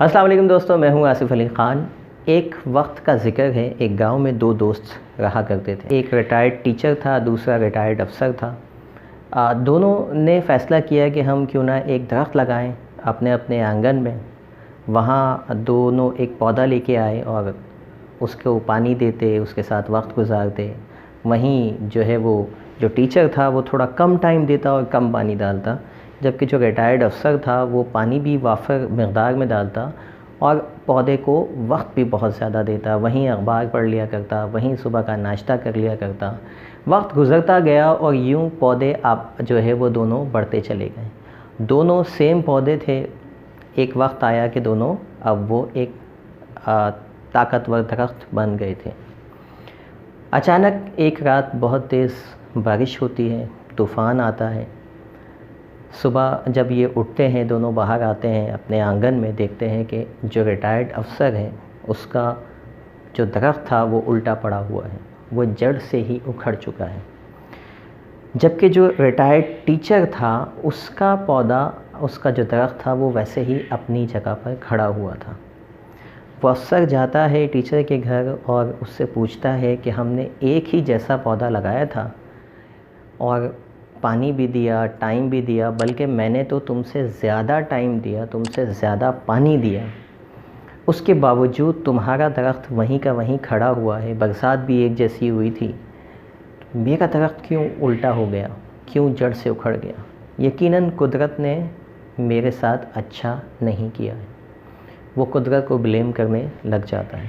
السلام علیکم دوستوں، میں ہوں آصف علی خان۔ ایک وقت کا ذکر ہے، ایک گاؤں میں دو دوست رہا کرتے تھے۔ ایک ریٹائرڈ ٹیچر تھا، دوسرا ریٹائرڈ افسر تھا۔ دونوں نے فیصلہ کیا کہ ہم کیوں نہ ایک درخت لگائیں اپنے اپنے آنگن میں۔ وہاں دونوں ایک پودا لے کے آئے اور اس کو پانی دیتے، اس کے ساتھ وقت گزارتے۔ وہیں جو ٹیچر تھا وہ تھوڑا کم ٹائم دیتا اور کم پانی ڈالتا، جبکہ جو ریٹائرڈ افسر تھا وہ پانی بھی وافر مقدار میں ڈالتا اور پودے کو وقت بھی بہت زیادہ دیتا۔ وہیں اخبار پڑھ لیا کرتا، وہیں صبح کا ناشتہ کر لیا کرتا۔ وقت گزرتا گیا اور یوں پودے وہ دونوں بڑھتے چلے گئے۔ دونوں سیم پودے تھے۔ ایک وقت آیا کہ دونوں وہ ایک طاقتور درخت بن گئے تھے۔ اچانک ایک رات بہت تیز بارش ہوتی ہے، طوفان آتا ہے۔ صبح جب یہ اٹھتے ہیں، دونوں باہر آتے ہیں اپنے آنگن میں، دیکھتے ہیں کہ جو ریٹائرڈ افسر ہے اس کا جو درخت تھا وہ الٹا پڑا ہوا ہے، وہ جڑ سے ہی اکھڑ چکا ہے، جبکہ جو ریٹائرڈ ٹیچر تھا اس کا پودا، اس کا جو درخت تھا وہ ویسے ہی اپنی جگہ پر کھڑا ہوا تھا۔ وہ افسر جاتا ہے ٹیچر کے گھر اور اس سے پوچھتا ہے کہ ہم نے ایک ہی جیسا پودا لگایا تھا اور پانی بھی دیا، ٹائم بھی دیا، بلکہ میں نے تو تم سے زیادہ ٹائم دیا، تم سے زیادہ پانی دیا، اس کے باوجود تمہارا درخت وہیں کا وہیں کھڑا ہوا ہے، برسات بھی ایک جیسی ہوئی تھی، میرا درخت کیوں الٹا ہو گیا، کیوں جڑ سے اکھڑ گیا؟ یقیناً قدرت نے میرے ساتھ اچھا نہیں کیا ہے۔ وہ قدرت کو بلیم کرنے لگ جاتا ہے۔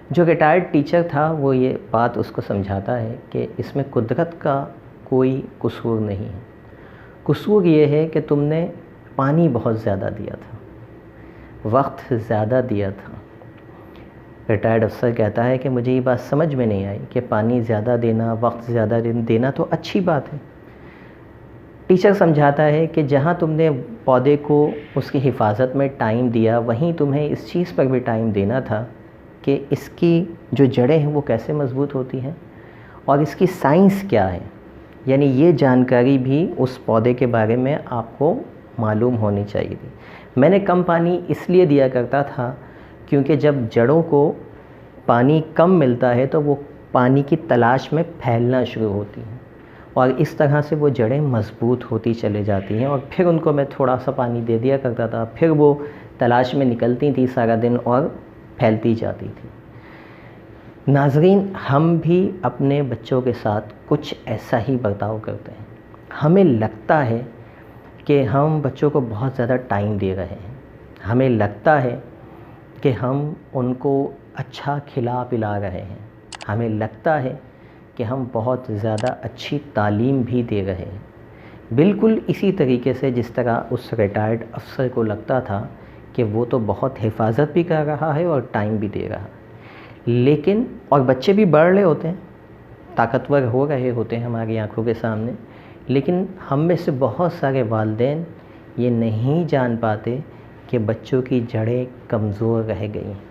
جو ریٹائرڈ ٹیچر تھا وہ یہ بات اس کو سمجھاتا ہے کہ اس میں قدرت کا کوئی قصور نہیں ہے، قصور یہ ہے کہ تم نے پانی بہت زیادہ دیا تھا، وقت زیادہ دیا تھا۔ ریٹائرڈ افسر کہتا ہے کہ مجھے یہ بات سمجھ میں نہیں آئی کہ پانی زیادہ دینا، وقت زیادہ دینا تو اچھی بات ہے۔ ٹیچر سمجھاتا ہے کہ جہاں تم نے پودے کو اس کی حفاظت میں ٹائم دیا، وہیں تمہیں اس چیز پر بھی ٹائم دینا تھا کہ اس کی جو جڑیں ہیں وہ کیسے مضبوط ہوتی ہیں اور اس کی سائنس کیا ہے، یعنی یہ جانکاری بھی اس پودے کے بارے میں آپ کو معلوم ہونی چاہیے تھی۔ میں نے کم پانی اس لیے دیا کرتا تھا کیونکہ جب جڑوں کو پانی کم ملتا ہے تو وہ پانی کی تلاش میں پھیلنا شروع ہوتی ہیں اور اس طرح سے وہ جڑیں مضبوط ہوتی چلے جاتی ہیں، اور پھر ان کو میں تھوڑا سا پانی دے دیا کرتا تھا، پھر وہ تلاش میں نکلتی تھیں سارا دن اور پھیلتی جاتی تھی۔ ناظرین، ہم بھی اپنے بچوں کے ساتھ کچھ ایسا ہی برتاؤ کرتے ہیں۔ ہمیں لگتا ہے کہ ہم بچوں کو بہت زیادہ ٹائم دے رہے ہیں، ہمیں لگتا ہے کہ ہم ان کو اچھا کھلا پلا رہے ہیں، ہمیں لگتا ہے کہ ہم بہت زیادہ اچھی تعلیم بھی دے رہے ہیں، بالکل اسی طریقے سے جس طرح اس ریٹائرڈ افسر کو لگتا تھا کہ وہ تو بہت حفاظت بھی کر رہا ہے اور ٹائم بھی دے رہا ہے۔ لیکن اور بچے بھی بڑھ رہے ہوتے ہیں، طاقتور ہو رہے ہوتے ہیں ہماری آنکھوں کے سامنے، لیکن ہم میں سے بہت سارے والدین یہ نہیں جان پاتے کہ بچوں کی جڑیں کمزور رہ گئی ہیں۔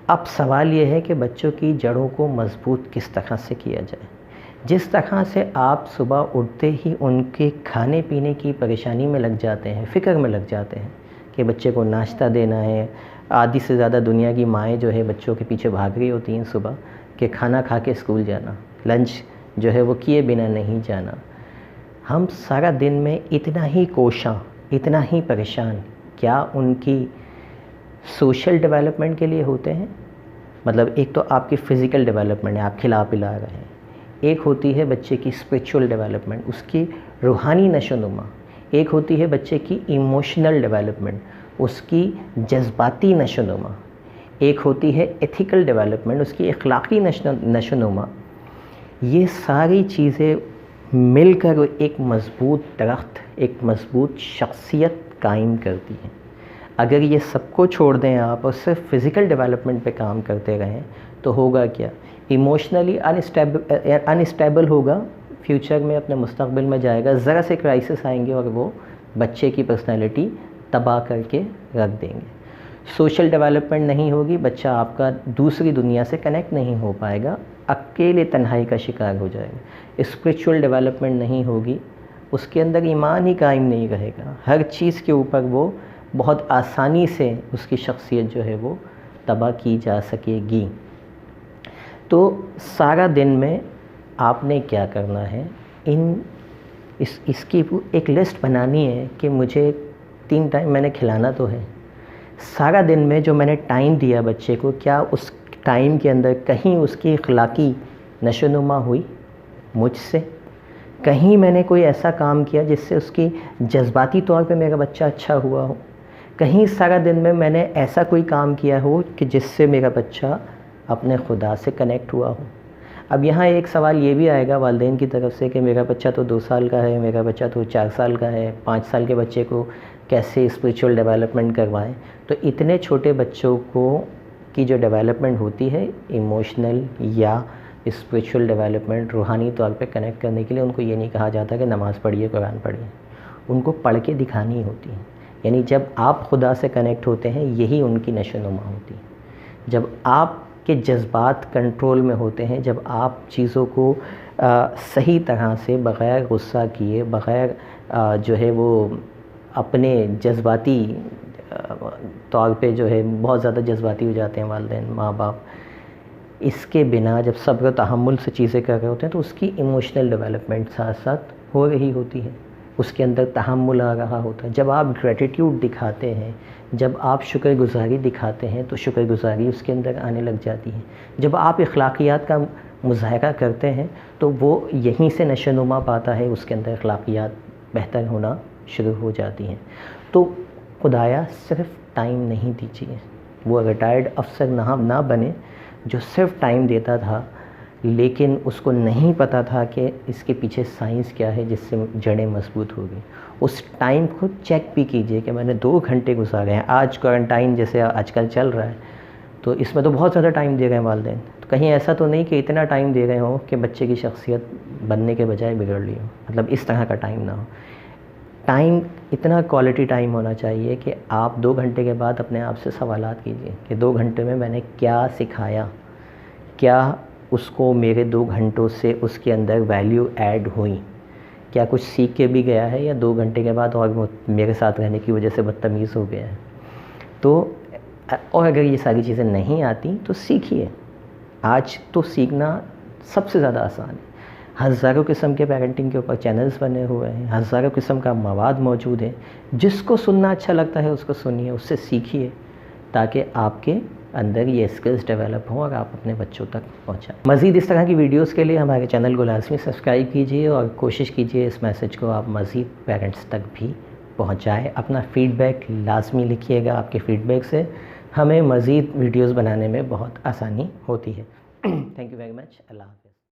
اب سوال یہ ہے کہ بچوں کی جڑوں کو مضبوط کس طرح سے کیا جائے؟ جس طرح سے آپ صبح اٹھتے ہی ان کے کھانے پینے کی پریشانی میں لگ جاتے ہیں، فکر میں لگ جاتے ہیں کہ بچے کو ناشتہ دینا ہے، آدھی سے زیادہ دنیا کی مائیں بچوں کے پیچھے بھاگ رہی ہوتی ہیں صبح کہ کھانا کھا کے اسکول جانا، لنچ وہ کیے بنا نہیں جانا۔ ہم سارا دن میں اتنا ہی کوشاں، اتنا ہی پریشان، کیا ان کی سوشل ڈیولپمنٹ کے لیے ہوتے ہیں؟ مطلب ایک تو آپ کی فزیکل ڈیولپمنٹ ہے، آپ کھلا پلا رہے ہیں، ایک ہوتی ہے بچے کی اسپریچول ڈیولپمنٹ، اس کی روحانی نشو و نما، ایک ہوتی ہے بچے کی ایموشنل ڈیولپمنٹ، اس کی جذباتی نشو و نما، ایک ہوتی ہے ایتھیکل ڈیولپمنٹ، اس کی اخلاقی نشو و نما۔ یہ ساری چیزیں مل کر ایک مضبوط درخت، ایک مضبوط شخصیت قائم کرتی ہیں۔ اگر یہ سب کو چھوڑ دیں آپ اور صرف فزیکل ڈیولپمنٹ پہ کام کرتے رہیں تو ہوگا کیا؟ ایموشنلی انسٹیبل ہوگا، فیوچر میں اپنے مستقبل میں جائے گا، ذرا سے کرائسس آئیں گے اور وہ بچے کی پرسنالٹی تباہ کر کے رکھ دیں گے۔ سوشل ڈیولپمنٹ نہیں ہوگی، بچہ آپ کا دوسری دنیا سے کنیکٹ نہیں ہو پائے گا، اکیلے تنہائی کا شکار ہو جائے گا۔ اسپریچول ڈیولپمنٹ نہیں ہوگی، اس کے اندر ایمان ہی قائم نہیں رہے گا، ہر چیز کے اوپر وہ بہت آسانی سے اس کی شخصیت جو ہے وہ تباہ کی جا سکے گی۔ تو سارا دن میں آپ نے کیا کرنا ہے، اس کی ایک لسٹ بنانی ہے کہ مجھے 3 ٹائم میں نے کھلانا تو ہے، سارا دن میں جو میں نے ٹائم دیا بچے کو، کیا اس ٹائم کے اندر کہیں اس کی اخلاقی نشو و نما ہوئی مجھ سے؟ کہیں میں نے کوئی ایسا کام کیا جس سے اس کی جذباتی طور پہ میرا بچہ اچھا ہوا ہو؟ کہیں سارا دن میں نے ایسا کوئی کام کیا ہو کہ جس سے میرا بچہ اپنے خدا سے کنیکٹ ہوا ہو؟ اب یہاں ایک سوال یہ بھی آئے گا والدین کی طرف سے کہ میرا بچہ تو 2 سال کا ہے، میرا بچہ تو 4 سال کا ہے، 5 سال کے بچے کو کیسے اسپریچول ڈیولپمنٹ کروائیں؟ تو اتنے چھوٹے بچوں کی جو ڈیولپمنٹ ہوتی ہے ایموشنل یا اسپریچول ڈیولپمنٹ، روحانی طور پہ کنیکٹ کرنے کے لیے ان کو یہ نہیں کہا جاتا کہ نماز پڑھیے، قرآن پڑھیے، ان کو پڑھ کے دکھانی ہوتی ہے۔ یعنی جب آپ خدا سے کنیکٹ ہوتے ہیں یہی ان کی نشو و نما ہوتی ہے۔ جب آپ کے جذبات کنٹرول میں ہوتے ہیں، جب آپ چیزوں کو صحیح طرح سے بغیر غصہ کیے، بغیر جو ہے وہ اپنے جذباتی طور پہ جو ہے بہت زیادہ جذباتی ہو جاتے ہیں والدین، ماں باپ، اس کے بنا جب صبر و تحمل سے چیزیں کر رہے ہوتے ہیں تو اس کی ایموشنل ڈیولپمنٹ ساتھ ساتھ ہو رہی ہوتی ہے، اس کے اندر تحمل آ رہا ہوتا ہے۔ جب آپ گریٹیٹیوڈ دکھاتے ہیں، جب آپ شکر گزاری دکھاتے ہیں تو شکر گزاری اس کے اندر آنے لگ جاتی ہے۔ جب آپ اخلاقیات کا مظاہرہ کرتے ہیں تو وہ یہیں سے نشو و نما پاتا ہے، اس کے اندر اخلاقیات بہتر ہونا شروع ہو جاتی ہیں۔ تو خدایا صرف ٹائم نہیں دیجیے، وہ ریٹائرڈ افسر نہ بنے جو صرف ٹائم دیتا تھا لیکن اس کو نہیں پتہ تھا کہ اس کے پیچھے سائنس کیا ہے جس سے جڑیں مضبوط ہوگی۔ اس ٹائم کو چیک بھی کیجئے کہ میں نے 2 گھنٹے گزارے ہیں۔ آج کوارنٹائن جیسے آج کل چل رہا ہے تو اس میں تو بہت زیادہ ٹائم دے رہے ہیں والدین، تو کہیں ایسا تو نہیں کہ اتنا ٹائم دے رہے ہوں کہ بچے کی شخصیت بننے کے بجائے بگڑ لی ہو، مطلب اس طرح کا ٹائم نہ ہو۔ ٹائم اتنا کوالٹی ٹائم ہونا چاہیے کہ آپ 2 گھنٹے کے بعد اپنے آپ سے سوالات کیجئے کہ 2 گھنٹے میں نے کیا سکھایا، کیا اس کو میرے 2 گھنٹوں سے اس کے اندر ویلیو ایڈ ہوئی، کیا کچھ سیکھ کے بھی گیا ہے یا 2 گھنٹے کے بعد اور میرے ساتھ رہنے کی وجہ سے بدتمیز ہو گیا ہے۔ تو اور اگر یہ ساری چیزیں نہیں آتی تو سیکھیے۔ آج تو سیکھنا سب سے زیادہ آسان ہے، ہزاروں قسم کے پیرنٹنگ کے اوپر چینلز بنے ہوئے ہیں، ہزاروں قسم کا مواد موجود ہے، جس کو سننا اچھا لگتا ہے اس کو سنیے، اس سے سیکھیے تاکہ آپ کے اندر یہ اسکلز ڈیولپ ہوں اور آپ اپنے بچوں تک پہنچائیں۔ مزید اس طرح کی ویڈیوز کے لیے ہمارے چینل کو لازمی سبسکرائب کیجیے اور کوشش کیجیے اس میسج کو آپ مزید پیرنٹس تک بھی پہنچائیں۔ اپنا فیڈ بیک لازمی لکھیے گا، آپ کے فیڈ بیک سے ہمیں مزید ویڈیوز بنانے میں بہت آسانی ہوتی ہے۔ تھینک یو ویری مچ، اللہ حافظ۔